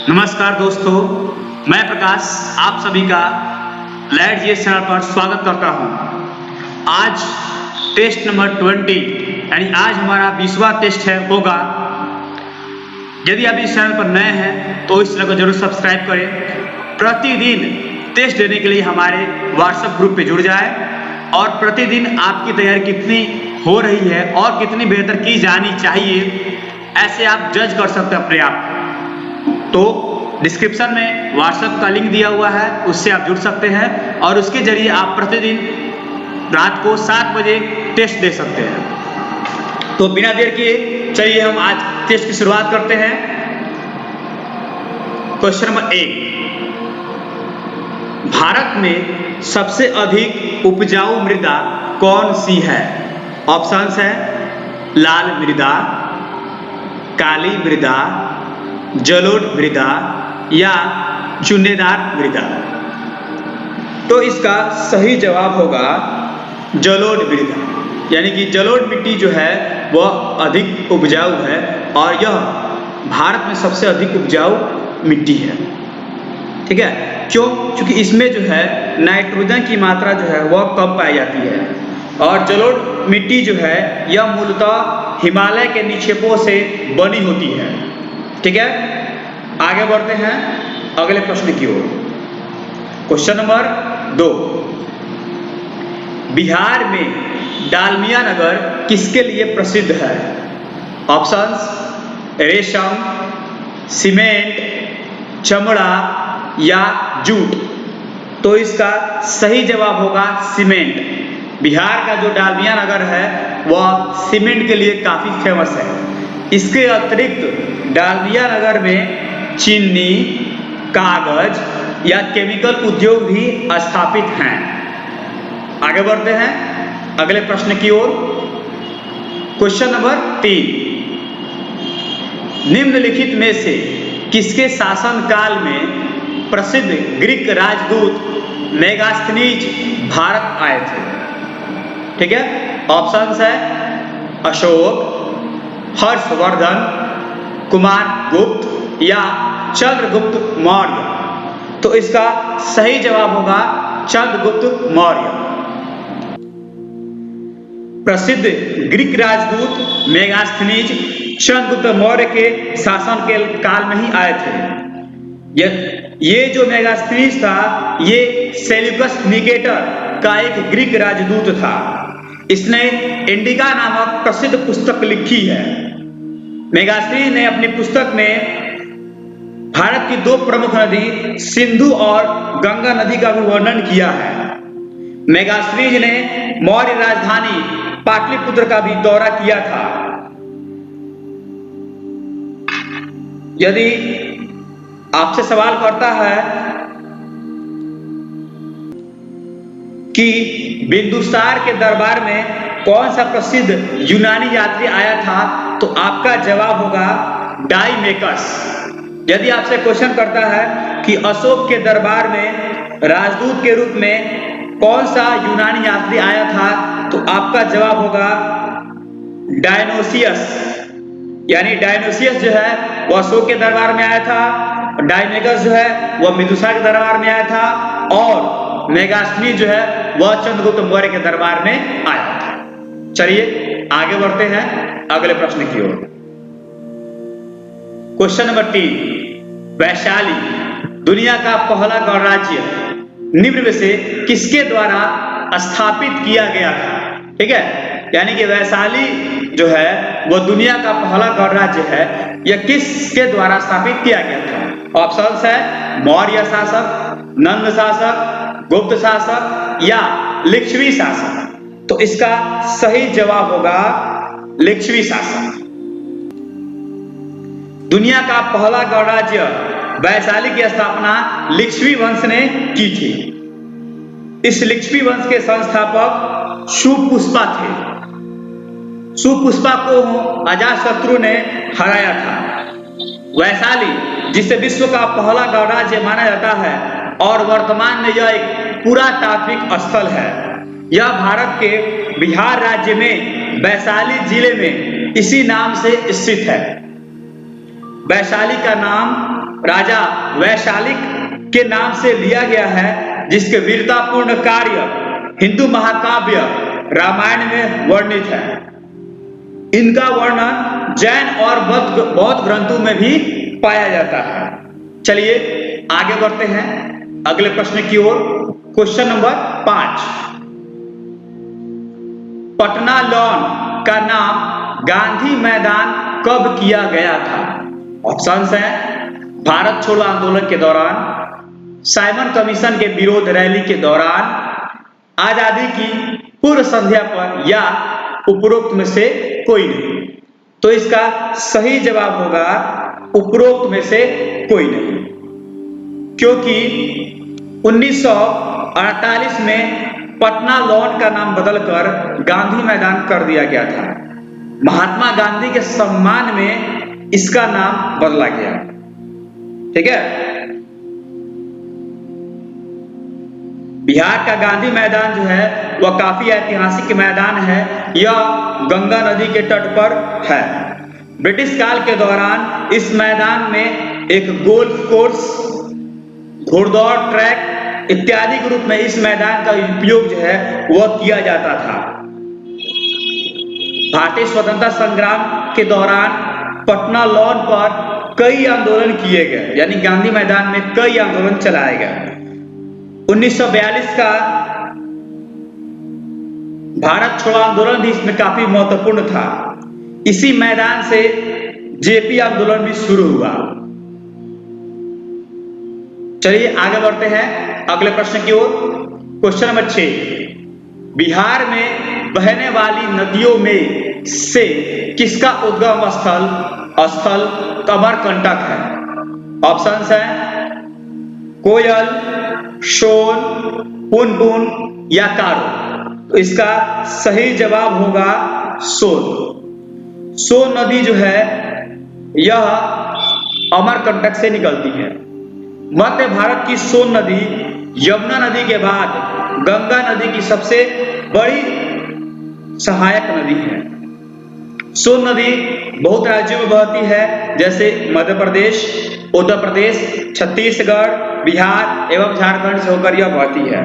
नमस्कार दोस्तों, मैं प्रकाश आप सभी का लाइट जीएस चैनल पर स्वागत करता हूं। आज टेस्ट नंबर 20 यानी आज हमारा 20वां टेस्ट होगा। यदि आप इस चैनल पर नए हैं तो इस चैनल को जरूर सब्सक्राइब करें। प्रतिदिन टेस्ट देने के लिए हमारे व्हाट्सएप ग्रुप पे जुड़ जाए और प्रतिदिन आपकी तैयारी कितनी हो रही है और कितनी बेहतर की जानी चाहिए, ऐसे आप जज कर सकते हैं अपने आप। तो डिस्क्रिप्शन में व्हाट्सएप का लिंक दिया हुआ है, उससे आप जुड़ सकते हैं और उसके जरिए आप प्रतिदिन रात को 7 बजे टेस्ट दे सकते हैं। तो बिना देर किए चलिए हम आज टेस्ट की शुरुआत करते हैं। क्वेश्चन नंबर 1, भारत में सबसे अधिक उपजाऊ मृदा कौन सी है? ऑप्शंस है लाल मृदा, काली मृदा, जलोढ़ मृदा या चुन्नेदार मृदा। तो इसका सही जवाब होगा जलोढ़ मृदा, यानी कि जलोढ़ मिट्टी जो है वह अधिक उपजाऊ है और यह भारत में सबसे अधिक उपजाऊ मिट्टी है। ठीक है, क्यों? क्योंकि इसमें जो है नाइट्रोजन की मात्रा जो है वह कम पाई जाती है और जलोढ़ मिट्टी जो है यह मूलतः हिमालय के निक्षेपों से बनी होती है। ठीक है, आगे बढ़ते हैं अगले प्रश्न की ओर। क्वेश्चन नंबर 2, बिहार में डालमिया नगर किसके लिए प्रसिद्ध है? ऑप्शंस रेशम, सीमेंट, चमड़ा या जूट। तो इसका सही जवाब होगा सीमेंट। बिहार का जो डालमिया नगर है वह सीमेंट के लिए काफी फेमस है। इसके अतिरिक्त डालमिया नगर में चीनी, कागज या केमिकल उद्योग भी स्थापित हैं। आगे बढ़ते हैं अगले प्रश्न की ओर। क्वेश्चन नंबर 3, निम्नलिखित में से किसके शासनकाल में प्रसिद्ध ग्रीक राजदूत मेगास्थनीज भारत आए थे? ठीक है, ऑप्शंस है अशोक, हर्षवर्धन, कुमार गुप्त या चंद्रगुप्त मौर्य। तो इसका सही जवाब होगा चंद्रगुप्त मौर्य। प्रसिद्ध ग्रीक राजदूत मेगास्थनीज चंद्रगुप्त मौर्य के शासन के काल में ही आए थे। ये जो मेगास्थनीज था ये सेल्यूकस निकेटर का एक ग्रीक राजदूत था। इसने इंडिका नामक प्रसिद्ध पुस्तक लिखी है। मेगास्थनीज ने अपनी पुस्तक में भारत की 2 प्रमुख नदी सिंधु और गंगा नदी का भी वर्णन किया है। मेगास्थनीज ने मौर्य राजधानी पाटलिपुत्र का भी दौरा किया था। यदि आपसे सवाल करता है कि बिंदुसार के दरबार में कौन सा प्रसिद्ध यूनानी यात्री आया था, तो आपका जवाब होगा डाइमेकस। यदि आपसे क्वेश्चन करता है कि अशोक के दरबार में राजदूत के रूप में कौन सा यूनानी यात्री आया था, तो आपका जवाब होगा डायनोसियस। यानी डायनोसियस जो है वह अशोक के दरबार में आया था, डाइमेकस जो है वह बिंदुसार के दरबार में आया था और मेगास्थनीज जो है वह चंद्रगुप्त मौर्य के दरबार में आया था। चलिए आगे बढ़ते हैं अगले प्रश्न की ओर। क्वेश्चन नंबर 3, वैशाली दुनिया का पहला गणराज्य निम्न में से किसके द्वारा स्थापित किया गया था? ठीक है, यानी कि वैशाली जो है वह दुनिया का पहला गणराज्य है। यह किसके द्वारा स्थापित किया गया था? ऑप्शंस है मौर्य शासक, नंद शासक, गुप्त शासक या लिच्छवी शासक। तो इसका सही जवाब होगा लिच्छवी शासक। दुनिया का पहला गणराज्य वैशाली की स्थापना लिच्छवी वंश ने की थी। इस लिच्छवी वंश के संस्थापक सुपुष्पा थे। सुपुष्पा को अजातशत्रु ने हराया था। वैशाली जिसे विश्व का पहला गणराज्य माना जाता है और वर्तमान में यह एक पुरातात्विक स्थल है। यह भारत के बिहार राज्य में वैशाली जिले में इसी नाम से स्थित है। वैशाली का नाम राजा वैशाली के नाम से लिया गया है, जिसके वीरतापूर्ण कार्य हिंदू महाकाव्य रामायण में वर्णित है। इनका वर्णन जैन और बौद्ध ग्रंथों में भी पाया जाता है। चलिए आगे बढ़ते हैं अगले प्रश्न की ओर। क्वेश्चन नंबर 5, पटना लॉन का नाम गांधी मैदान कब किया गया था? ऑप्शंस हैं भारत छोड़ो आंदोलन के दौरान, साइमन कमीशन के विरोध रैली के दौरान, आजादी की पूर्व संध्या पर, या उपरोक्त में से कोई नहीं। तो इसका सही जवाब होगा उपरोक्त में से कोई नहीं, क्योंकि 1948 में पटना लॉन का नाम बदलकर गांधी मैदान कर दिया गया था। महात्मा गांधी के सम्मान में इसका नाम बदला गया। ठीक है, बिहार का गांधी मैदान जो है वह काफी ऐतिहासिक मैदान है। यह गंगा नदी के तट पर है। ब्रिटिश काल के दौरान इस मैदान में एक गोल्फ कोर्स, घुड़दौड़ ट्रैक इत्यादि के रूप में इस मैदान का उपयोग जो है वह किया जाता था। भारतीय स्वतंत्रता संग्राम के दौरान पटना लॉन पर कई आंदोलन किए गए, यानी गांधी मैदान में कई आंदोलन चलाए गए। 1942 का भारत छोड़ो आंदोलन भी इसमें काफी महत्वपूर्ण था। इसी मैदान से जेपी आंदोलन भी शुरू हुआ। चलिए आगे बढ़ते हैं अगले प्रश्न की ओर। क्वेश्चन नंबर 6, बिहार में बहने वाली नदियों में से किसका उद्गम स्थल अमरकंटक है? ऑप्शंस हैं कोयल, सोन, पुनपुन या कारो। तो इसका सही जवाब होगा सोन। सोन नदी जो है यह अमरकंटक से निकलती है। मध्य भारत की सोन नदी यमुना नदी के बाद गंगा नदी की सबसे बड़ी सहायक नदी है। सोन नदी बहुत राज्यों में बहती है, जैसे मध्य प्रदेश, उत्तर प्रदेश, छत्तीसगढ़, बिहार एवं झारखंड से होकर यह बहती है।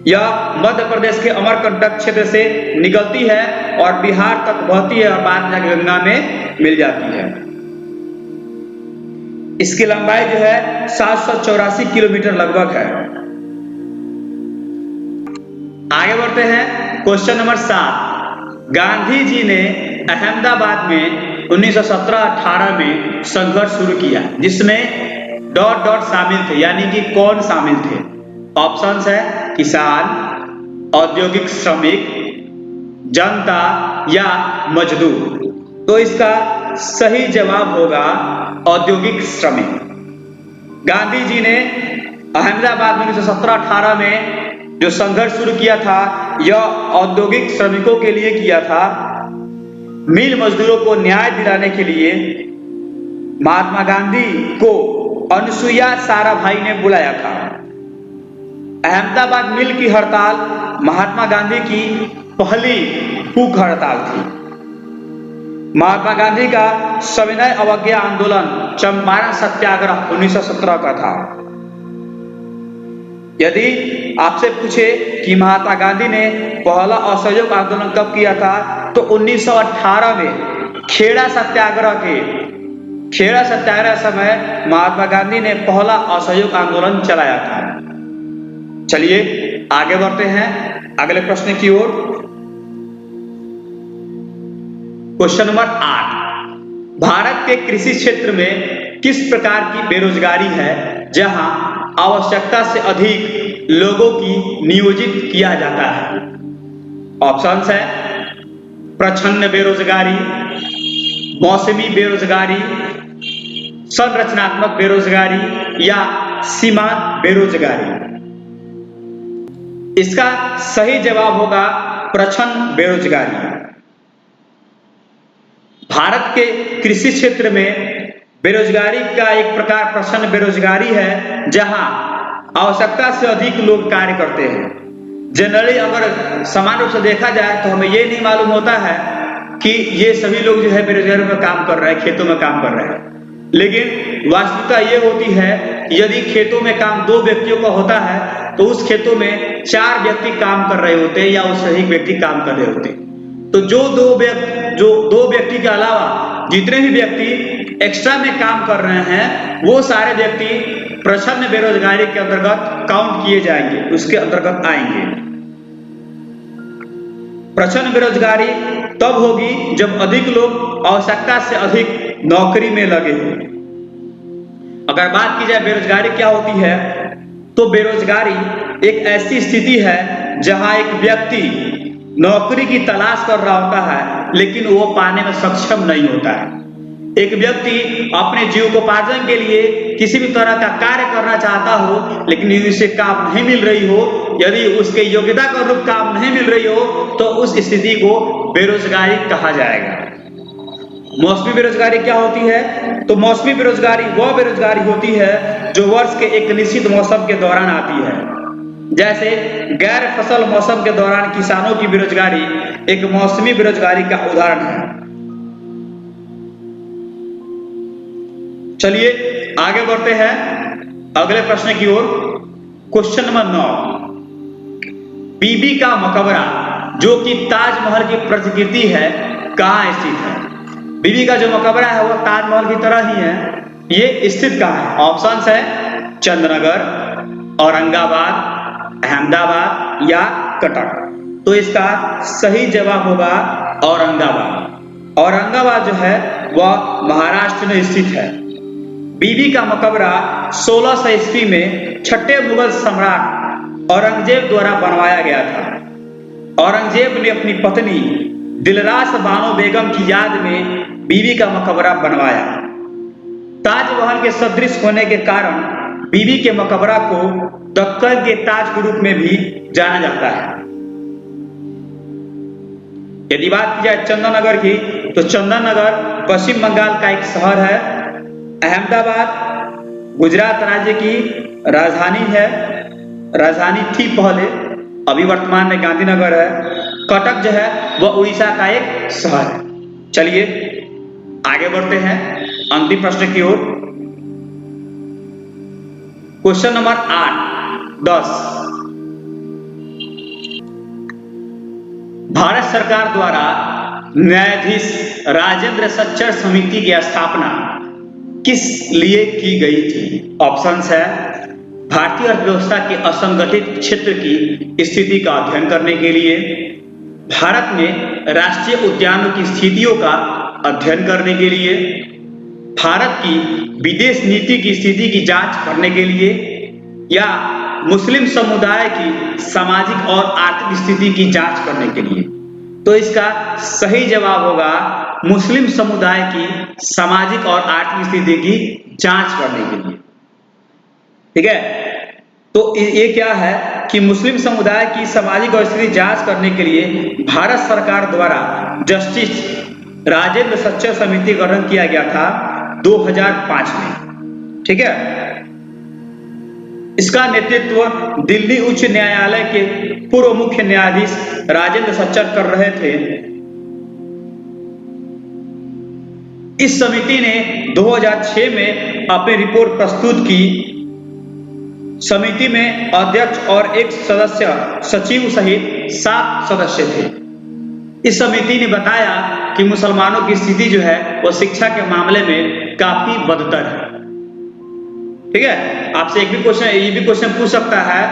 यह मध्य प्रदेश के अमरकंटक क्षेत्र से निकलती है और बिहार तक बहती है और बाद में गंगा में मिल जाती है। इसकी लंबाई जो है 784 किलोमीटर लगभग है। आगे बढ़ते हैं क्वेश्चन नंबर 7, गांधी जी ने अहमदाबाद में 1917-18 में संघर्ष शुरू किया, जिसमें ... शामिल थे, यानी कि कौन शामिल थे? ऑप्शंस है किसान, औद्योगिक श्रमिक, जनता या मजदूर। तो इसका सही जवाब होगा औद्योगिक श्रमिक। गांधी जी ने अहमदाबाद में 1917-18 में जो संघर्ष शुरू किया था यह औद्योगिक श्रमिकों के लिए किया था। मिल मजदूरों को न्याय दिलाने के लिए महात्मा गांधी को अनुसुईया साराभाई ने बुलाया था। अहमदाबाद मिल की हड़ताल महात्मा गांधी की पहली भूख हड़ताल थी। महात्मा गांधी का सविनय अवज्ञा आंदोलन चंपारण सत्याग्रह 1917 का था। यदि आपसे पूछे कि महात्मा गांधी ने पहला असहयोग आंदोलन कब किया था, तो 1918 में खेड़ा सत्याग्रह समय महात्मा गांधी ने पहला असहयोग आंदोलन चलाया था। चलिए आगे बढ़ते हैं अगले प्रश्न की ओर। क्वेश्चन नंबर 8, भारत के कृषि क्षेत्र में किस प्रकार की बेरोजगारी है जहां आवश्यकता से अधिक लोगों की नियोजित किया जाता है? ऑप्शंस है प्रच्छन्न बेरोजगारी, मौसमी बेरोजगारी, संरचनात्मक बेरोजगारी या सीमांत बेरोजगारी। इसका सही जवाब होगा प्रच्छन्न बेरोजगारी। भारत के कृषि क्षेत्र में बेरोजगारी का एक प्रकार प्रच्छन्न बेरोजगारी है, जहां आवश्यकता से अधिक लोग कार्य करते हैं। जनरली अगर समान रूप से देखा जाए तो हमें ये नहीं मालूम होता है कि ये सभी लोग जो है बेरोजगारी में काम कर रहे हैं, खेतों में काम कर रहे हैं। लेकिन वास्तविकता ये होती है कि यदि खेतों में काम 2 व्यक्तियों का होता है तो उस खेतों में 4 व्यक्ति काम कर रहे होते हैं या उससे एक व्यक्ति काम कर रहे होते हैं। तो जो दो व्यक्ति के अलावा जितने भी व्यक्ति एक्स्ट्रा में काम कर रहे हैं वो सारे व्यक्ति प्रच्छन्न बेरोजगारी के अंतर्गत काउंट किए जाएंगे, उसके अंतर्गत आएंगे। प्रच्छन्न बेरोजगारी तब होगी जब अधिक लोग आवश्यकता से अधिक नौकरी में लगे हो। अगर बात की जाए बेरोजगारी क्या होती है, तो बेरोजगारी एक ऐसी स्थिति है जहां एक व्यक्ति नौकरी की तलाश कर रहा होता है लेकिन वो पाने में सक्षम नहीं होता है। एक व्यक्ति अपने जीविकोपार्जन के लिए किसी भी तरह का कार्य करना चाहता हो लेकिन उसे काम नहीं मिल रही हो, यदि उसके योग्यता का अनुरूप काम नहीं मिल रही हो तो उस स्थिति को बेरोजगारी कहा जाएगा। मौसमी बेरोजगारी क्या होती है? तो मौसमी बेरोजगारी वह बेरोजगारी होती है जो वर्ष के एक निश्चित मौसम के दौरान आती है। जैसे गैर फसल मौसम के दौरान किसानों की बेरोजगारी एक मौसमी बेरोजगारी का उदाहरण है। चलिए आगे बढ़ते हैं अगले प्रश्न की ओर। क्वेश्चन नंबर 9, बीबी का मकबरा जो कि ताजमहल की प्रतिकृति है कहाँ स्थित है? बीबी का जो मकबरा है वो ताजमहल की तरह ही है, ये स्थित कहाँ है? ऑप्शंस है चंद्रनगर, औरंगाबाद, अहमदाबाद या कटक। तो इसका सही जवाब होगा औरंगाबाद। औरंगाबाद जो है वह महाराष्ट्र में स्थित है। बीबी का मकबरा 1600 ईस्वी में छठे मुगल सम्राट औरंगजेब द्वारा बनवाया गया था। औरंगजेब ने अपनी पत्नी दिलरास बानो बेगम की याद में बीबी का मकबरा बनवाया। ताजमहल के सदृश होने के कारण बीबी के मकबरा को दक्कन के ताज के रूप में भी जाना जाता है। यदि बात की जाए चंदननगर की, तो चंदननगर पश्चिम बंगाल का एक शहर है। अहमदाबाद गुजरात राज्य की राजधानी है, राजधानी थी पहले, अभी वर्तमान में गांधीनगर है। कटक जो है वह उड़ीसा का एक शहर है। चलिए आगे बढ़ते हैं अंतिम प्रश्न की ओर। क्वेश्चन नंबर 8, 10, भारत सरकार द्वारा न्यायाधीश राजेंद्र सच्चर समिति की स्थापना किस लिए की गई थी? ऑप्शंस है भारतीय अर्थव्यवस्था के असंगठित क्षेत्र की स्थिति का अध्ययन करने के लिए, भारत में राष्ट्रीय उद्यानों की स्थितियों का अध्ययन करने के लिए, भारत की विदेश नीति की स्थिति की जांच करने के लिए, या मुस्लिम समुदाय की सामाजिक और आर्थिक स्थिति की जांच करने के लिए। तो इसका सही जवाब होगा मुस्लिम समुदाय की सामाजिक और आर्थिक स्थिति की जांच करने के लिए। ठीक है, तो ये क्या है कि मुस्लिम समुदाय की सामाजिक और स्थिति जांच करने के लिए भारत सरकार द्वारा जस्टिस राजेंद्र सच्चर समिति का गठन किया गया था 2005 में। ठीक है, इसका नेतृत्व दिल्ली उच्च न्यायालय के पूर्व मुख्य न्यायाधीश राजेंद्र सच्चर कर रहे थे। इस समिति ने 2006 में अपनी रिपोर्ट प्रस्तुत की। समिति में अध्यक्ष और एक सदस्य सचिव सहित 7 सदस्य थे। इस समिति ने बताया कि मुसलमानों की स्थिति जो है वो शिक्षा के मामले में काफी बदतर है। ठीक है, आपसे एक भी क्वेश्चन, ये भी क्वेश्चन पूछ सकता है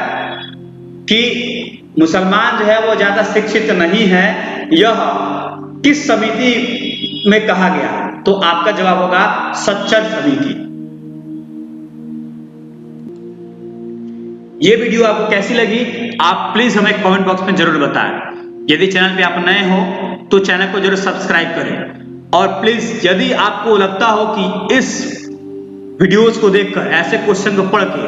कि मुसलमान जो है वो ज्यादा शिक्षित नहीं है, यह किस समिति में कहा गया? तो आपका जवाब होगा सच्चर समिति। ये वीडियो आपको कैसी लगी आप प्लीज हमें कमेंट बॉक्स में जरूर बताएं। यदि चैनल पे आप नए हो तो चैनल को जरूर सब्सक्राइब करें और प्लीज यदि आपको लगता हो कि इस वीडियोस को देखकर ऐसे क्वेश्चन को पढ़ के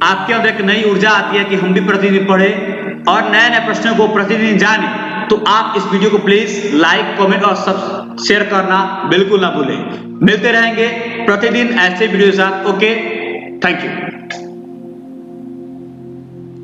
आपके अंदर एक नई ऊर्जा आती है कि हम भी प्रतिदिन पढ़ें और नए नए प्रश्नों को प्रतिदिन जानें, तो आप इस वीडियो को प्लीज लाइक, कमेंट और शेयर करना बिल्कुल ना भूलें। मिलते रहेंगे प्रतिदिन ऐसे वीडियो के साथ। Okay, thank you.